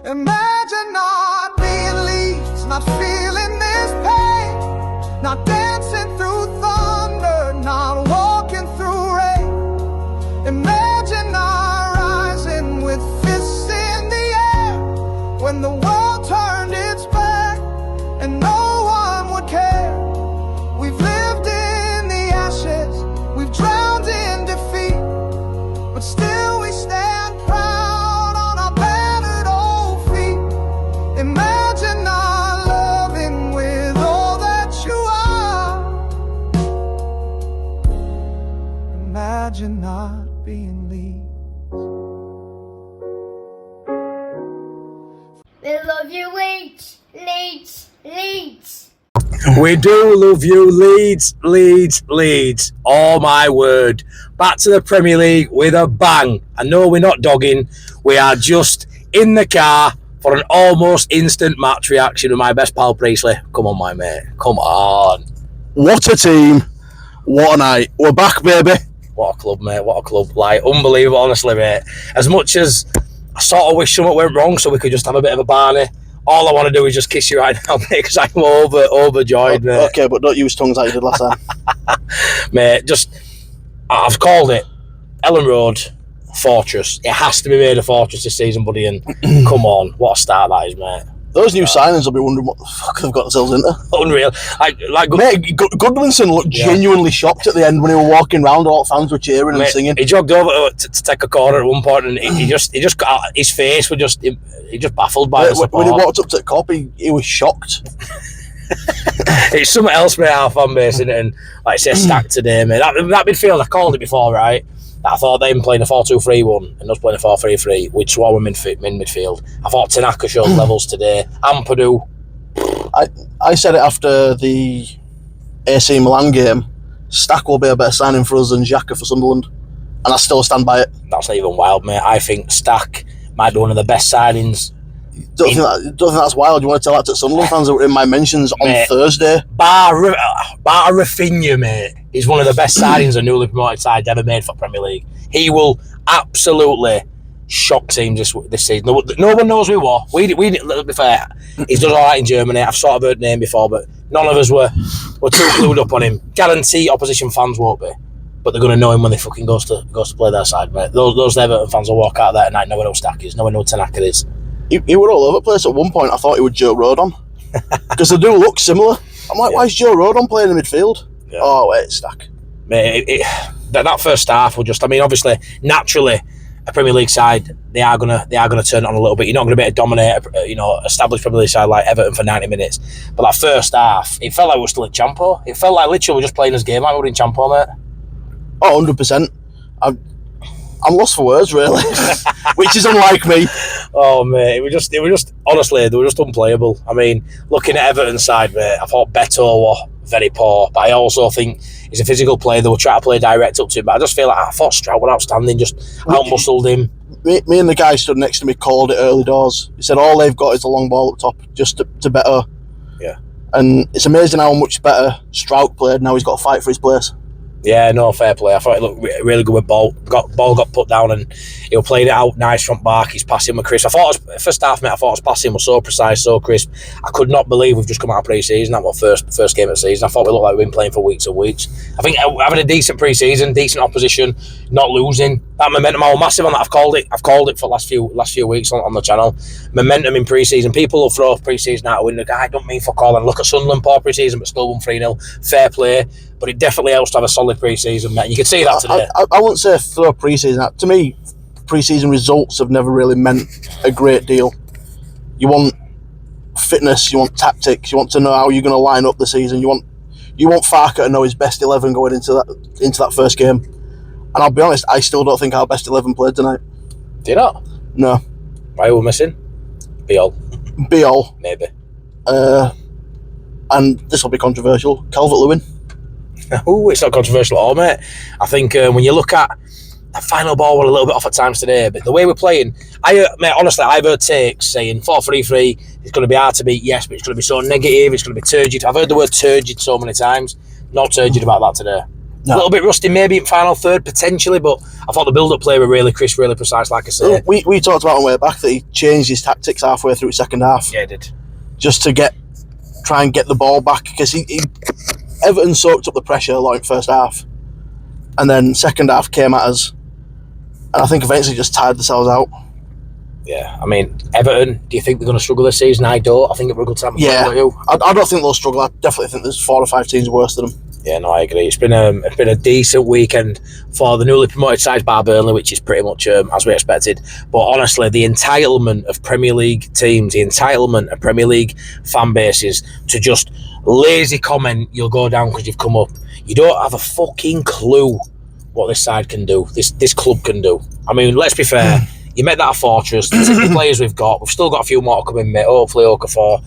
Imagine not being Leeds, not feeling this pain, not dancing through thunder, not walking through rain. Imagine not rising with fists in the air when the world turned its back and no one would care. We've lived in the ashes, we've drowned in defeat, but still we stand proud on our battered old feet. Imagine not loving with all that you are. Imagine not being Leeds. We love you, Leeds, Leeds, Leeds. We do love you, Leeds, Leeds, Leeds. Oh my word. Back to the Premier League with a bang. I know we're not dogging. We are just in the car for an almost instant match reaction with my best pal Priestley. Come on, my mate. Come on. What a team. What a night. We're back, baby. What a club, mate. What a club. Like, unbelievable, honestly, mate. As much as I sort of wish something went wrong so we could just have a bit of a Barney, all I want to do is just kiss you right now, mate, because I'm overjoyed, mate. Okay, but don't use tongues like you did last time. Mate, I've called it Elland Road Fortress. It has to be made a fortress this season, buddy, and come on, what a start that is, mate. Those new signings will be wondering what the fuck they've got themselves into. Unreal. Mate, Goodwinson looked genuinely shocked at the end when he was walking round, all fans were cheering and singing. He jogged over to take a corner at one point, and he just got, his face was just, he just baffled by the support. When he walked up to the cop, he was shocked. It's something else, mate, our fan base, innit? And like I say, stacked today, mate. That midfield, I called it before, right? I thought them playing a 4-2-3-1 and us playing a 4-3-3, we'd swarm in midfield. I thought Tanaka showed levels today. Ampadu. I said it after the AC Milan game. Stack will be a better signing for us than Xhaka for Sunderland. And I still stand by it. That's not even wild, mate. I think Stack might be one of the best signings. Don't think that's wild. You want to tell that to Sunderland fans that were in my mentions on Thursday? Bar Rafinha, mate, is one of the best signings a newly promoted side ever made for Premier League. He will absolutely shock teams this season. No one knows who he was. We to be fair, he's done all right in Germany. I've sort of heard the name before, but none of us were too clued up on him. Guarantee opposition fans won't be, but they're going to know him when they fucking goes to play their side, mate. Those Everton fans will walk out there tonight knowing who Stack is, knowing who Tanaka is. He were all over the place. At one point, I thought he was Joe Rodon. Because they do look similar. I'm like, why is Joe Rodon playing in midfield? Yeah. Oh, wait, it's Stack. Mate, that first half will just, I mean, obviously, naturally, a Premier League side, they are gonna turn it on a little bit. You're not going to be able to dominate, established Premier League side like Everton for 90 minutes. But that first half, it felt like we were still in Champo. It felt like literally we were just playing this game like we were in Champo, mate. Oh, 100%. I'm lost for words, really, which is unlike me. Oh, mate, it were just honestly, they were just unplayable. I mean, looking at Everton's side, mate, I thought Beto were very poor, but I also think he's a physical player. They will try to play direct up to him, but I just feel like I thought Stroud were outstanding, just out-muscled him. Me and the guy stood next to me called it early doors. He said all they've got is the long ball up top, just to Beto. Yeah. And it's amazing how much better Stroud played. Now he's got to fight for his place. Yeah, no, fair play. I thought he looked really good with ball. Ball got put down and he was playing it out nice front back. He's passing with crisp. I thought first half, mate, his passing was so precise, so crisp. I could not believe we've just come out of pre-season. That was first game of the season. I thought we looked like we've been playing for weeks and weeks. I think having a decent pre-season, decent opposition, not losing. That momentum, I was massive on that. I've called it for the last few weeks on the channel. Momentum in pre-season. People will throw pre-season out a window. I don't mean fuck all. And look at Sunderland, poor pre-season, but still won 3-0. Fair play. But it definitely helps to have a solid pre-season, mate. You can see that today. I wouldn't say throw pre-season out. To me, pre-season results have never really meant a great deal. You want fitness, you want tactics, you want to know how you're going to line up the season. You want Farker to know his best 11 going into that first game. And I'll be honest, I still don't think our best 11 played tonight. Do you not? No. Why are we missing? Be-all. Maybe. And this will be controversial. Calvert-Lewin. Oh, it's not controversial at all, mate. I think when you look at the final ball, we're a little bit off at times today, but the way we're playing, honestly, I've heard takes saying 4-3-3 is going to be hard to beat, yes, but it's going to be so negative, it's going to be turgid. I've heard the word turgid so many times. Not turgid about that today. A little bit rusty, maybe in final third, potentially, but I thought the build-up play were really crisp, really precise, like I say. We talked about on the way back that he changed his tactics halfway through his second half. Yeah, he did. Just to try and get the ball back, because Everton soaked up the pressure a lot in first half, and then second half came at us, and I think eventually just tired themselves out. Yeah, I mean, Everton, do you think they're going to struggle this season? I don't. I think it will a good time. Yeah, I don't think they'll struggle. I definitely think there's 4 or 5 teams worse than them. Yeah, no, I agree. It's been a decent weekend for the newly promoted sides by Burnley, which is pretty much as we expected. But honestly, the entitlement of Premier League teams, the entitlement of Premier League fan bases to just lazy comment, you'll go down because you've come up. You don't have a fucking clue what this side can do, this club can do. I mean, let's be fair. You make that a fortress. The players we've still got a few more to come in, mate. Hopefully, Okafor,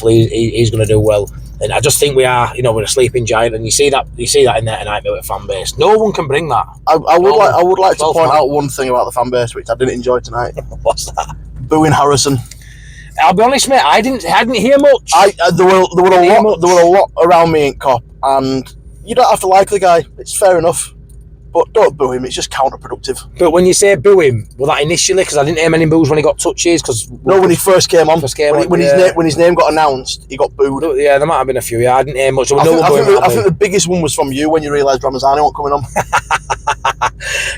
he's going to do well. And I just think we are, we're a sleeping giant, and you see that in there tonight with the fan base. No one can bring that. I would like to point out one thing about the fan base which I didn't enjoy tonight. What's that? Booing Harrison. I'll be honest, mate. I didn't hear much. There were a lot around me in Cop, and you don't have to like the guy. It's fair enough. But don't boo him, it's just counterproductive. But when you say boo him, was that initially? Because I didn't hear many boos when he got touches. No, when he first came on. When his name got announced, he got booed. Yeah, there might have been a few. Yeah, I didn't hear much. I think the biggest one was from you when you realised Ramazani wasn't coming on.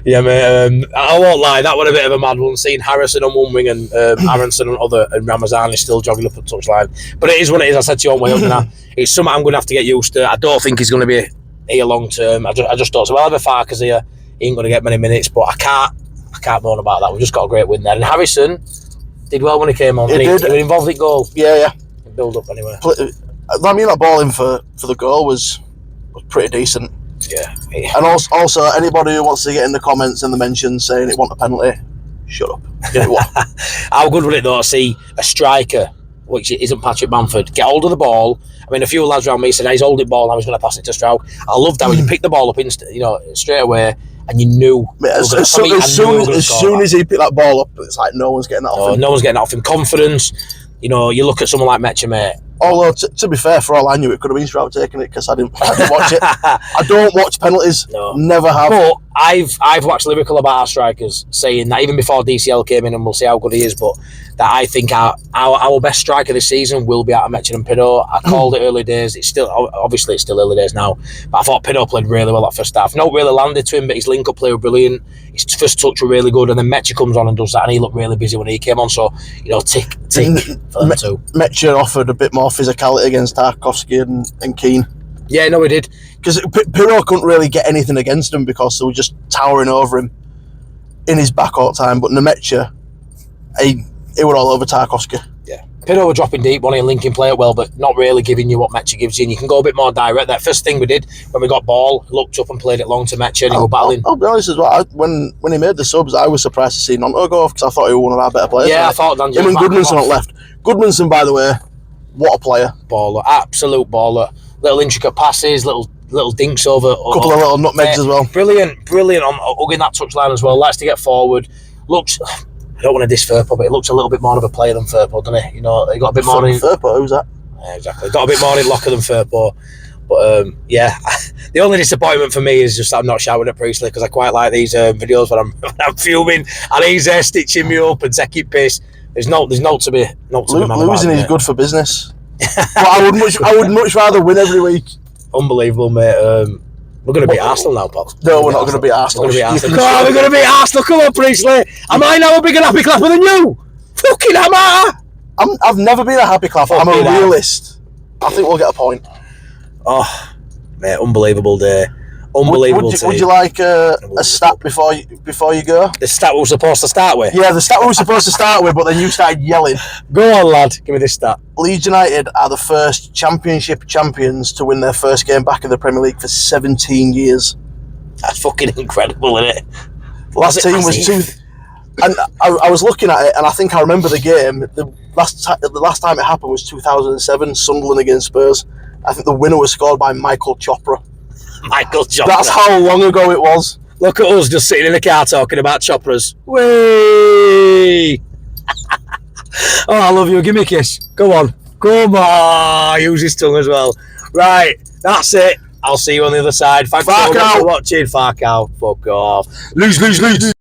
Yeah, mate. I won't lie, that was a bit of a mad one. Seeing Harrison on one wing and Aronson on other, and Ramazani still jogging up at touchline. But it is what it is. I said to you on way up now. It's something I'm going to have to get used to. I don't think he's going to be here long term. I just thought, so well, if Farkas here, he ain't going to get many minutes, but I can't moan about that. We've just got a great win there. And Harrison did well when he came on. He was involved in goal. Yeah. Build up anyway. I mean, that ball in for the goal was pretty decent. Yeah. And also, anybody who wants to get in the comments and the mentions saying it wasn't a penalty, shut up. How good would it though to see a striker, which isn't Patrick Bamford, get hold of the ball? I mean, a few lads around me said, he's holding the ball, I was going to pass it to Stroud. I loved how he picked the ball up straight away, and you knew. As soon as he picked that ball up, it's like no one's getting that off him. No one's getting that off him. Confidence. You look at someone like Metcher, mate. Although, to be fair, for all I knew, it could have been Stroud taking it because I didn't watch it. I don't watch penalties. No. Never have. But I've waxed lyrical about our strikers, saying that even before DCL came in, and we'll see how good he is, but that I think our best striker this season will be out of Metcher and Pinot. I called it early days. It's still early days now, but I thought Pinot played really well that first half. Not really landed to him, but his link-up play was brilliant. His first touch was really good, and then Metcher comes on and does that, and he looked really busy when he came on. So tick for them too. Metcher offered a bit more physicality against Tarkowski and Keane. Yeah, no, he did. Because Pinot couldn't really get anything against him because they were just towering over him in his back all the time. But Nemetcher, he was all over Tarkowski. Yeah. Pinot were dropping deep, wanting a linking play it well, but not really giving you what Metcher gives you. And you can go a bit more direct. That first thing we did when we got ball, looked up and played it long to Metcher, and he was battling. I'll be honest as well. When he made the subs, I was surprised to see Nonto go off because I thought he was one of our better players. Yeah, I thought Dan him and Goodmanson not left. Goodmanson, by the way, what a player! Baller, absolute baller. Little intricate passes, little dinks over. Couple of little nutmegs as well. Brilliant on hugging that touchline as well. Likes to get forward. Looks. I don't want to diss Firpo, but he looks a little bit more of a player than Firpo, doesn't he? He got a bit more in Firpo. Who's that? Yeah, exactly. Got a bit more in locker than Firpo. But yeah, the only disappointment for me is just that I'm not shouting at Priestley because I quite like these videos when I'm fuming and he's there stitching me up and taking piss. There's no to be losing is good for business. But I would much rather win every week. Unbelievable, mate. We're going to beat Arsenal now, Pop. No, we're not going to beat Arsenal. We're going to beat Arsenal. Come on, Priestley. Am I now a bigger happy clapper than you? Fucking am I? I've never been a happy clapper. I'm a realist. I think we'll get a point. Oh, mate, unbelievable day. Unbelievable team. Would you like a stat before you go? The stat we were supposed to start with? Yeah, the stat we were supposed to start with, but then you started yelling. Go on, lad. Give me this stat. Leeds United are the first Championship champions to win their first game back in the Premier League for 17 years. That's fucking incredible, isn't it? Last team was two. And I was looking at it, and I think I remember the game. The last time it happened was 2007, Sunderland against Spurs. I think the winner was scored by Michael Chopra. Michael Chopra. That's how long ago it was. Look at us just sitting in the car talking about Chopras. Whee! Oh, I love you. Give me a kiss. Go on. Come on. Use his tongue as well. Right. That's it. I'll see you on the other side. Thanks Fuck so much out. for watching. Fuck out. Fuck off. Leeds.